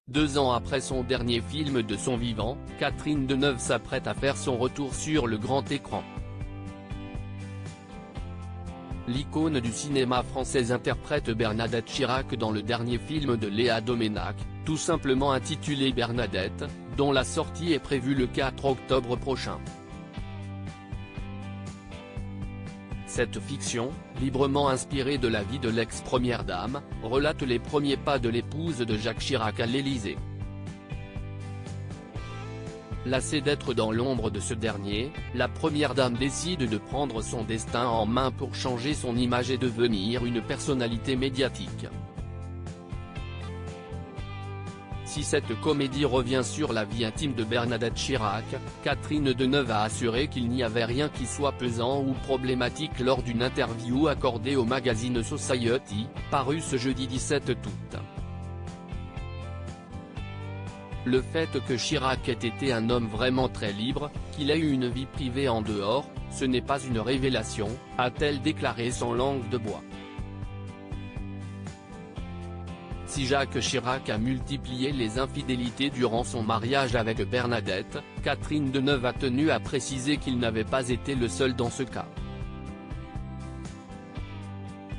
2 ans après son dernier film de son vivant, Catherine Deneuve s'apprête à faire son retour sur le grand écran. L'icône du cinéma français interprète Bernadette Chirac dans le dernier film de Léa Doménac, tout simplement intitulé Bernadette, dont la sortie est prévue le 4 octobre prochain. Cette fiction, librement inspirée de la vie de l'ex-première dame, relate les premiers pas de l'épouse de Jacques Chirac à l'Élysée. Lassée d'être dans l'ombre de ce dernier, la première dame décide de prendre son destin en main pour changer son image et devenir une personnalité médiatique. Si cette comédie revient sur la vie intime de Bernadette Chirac, Catherine Deneuve a assuré qu'il n'y avait rien qui soit pesant ou problématique lors d'une interview accordée au magazine Society, parue ce jeudi 17 août. Le fait que Chirac ait été un homme vraiment très libre, qu'il ait eu une vie privée en dehors, ce n'est pas une révélation, a-t-elle déclaré sans langue de bois. Si Jacques Chirac a multiplié les infidélités durant son mariage avec Bernadette, Catherine Deneuve a tenu à préciser qu'il n'avait pas été le seul dans ce cas.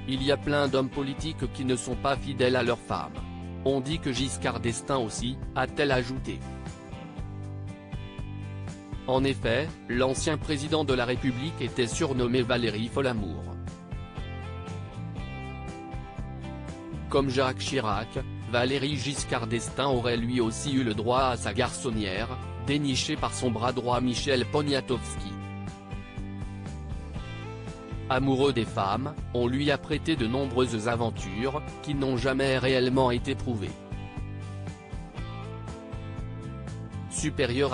Il y a plein d'hommes politiques qui ne sont pas fidèles à leurs femmes. On dit que Giscard d'Estaing aussi, a-t-elle ajouté. En effet, l'ancien président de la République était surnommé Valérie Folamour. Comme Jacques Chirac, Valéry Giscard d'Estaing aurait lui aussi eu le droit à sa garçonnière, dénichée par son bras droit Michel Poniatowski. Amoureux des femmes, on lui a prêté de nombreuses aventures, qui n'ont jamais réellement été prouvées. Supérieur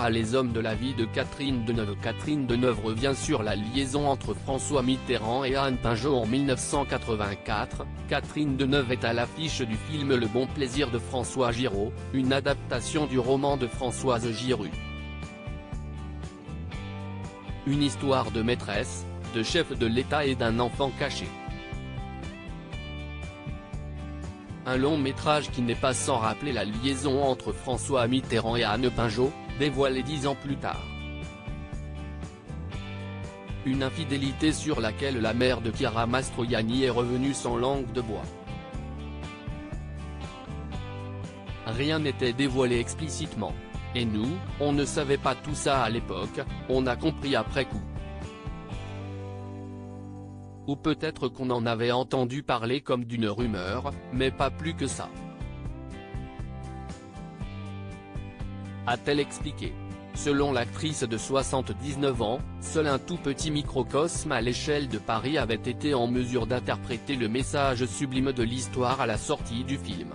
à les hommes de la vie de Catherine Deneuve. Catherine Deneuve revient sur la liaison entre François Mitterrand et Anne Pinjot en 1984. Catherine Deneuve est à l'affiche du film Le Bon Plaisir de François Giraud, une adaptation du roman de Françoise Giroud. Une histoire de maîtresse, de chef de l'État et d'un enfant caché. Un long métrage qui n'est pas sans rappeler la liaison entre François Mitterrand et Anne Pinjot, dévoilée 10 ans plus tard. Une infidélité sur laquelle la mère de Chiara Mastroianni est revenue sans langue de bois. Rien n'était dévoilé explicitement. Et nous, on ne savait pas tout ça à l'époque, on a compris après coup. Ou peut-être qu'on en avait entendu parler comme d'une rumeur, mais pas plus que ça. A-t-elle expliqué. Selon l'actrice de 79 ans, seul un tout petit microcosme à l'échelle de Paris avait été en mesure d'interpréter le message sublime de l'histoire à la sortie du film.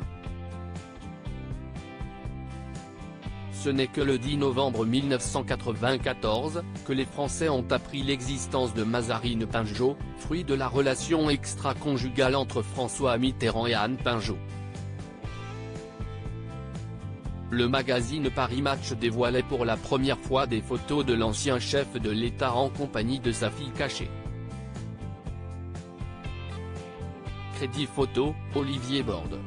Ce n'est que le 10 novembre 1994, que les Français ont appris l'existence de Mazarine Pinjot, fruit de la relation extra-conjugale entre François Mitterrand et Anne Pinjot. Le magazine Paris Match dévoilait pour la première fois des photos de l'ancien chef de l'État en compagnie de sa fille cachée. Crédit photo, Olivier Borde.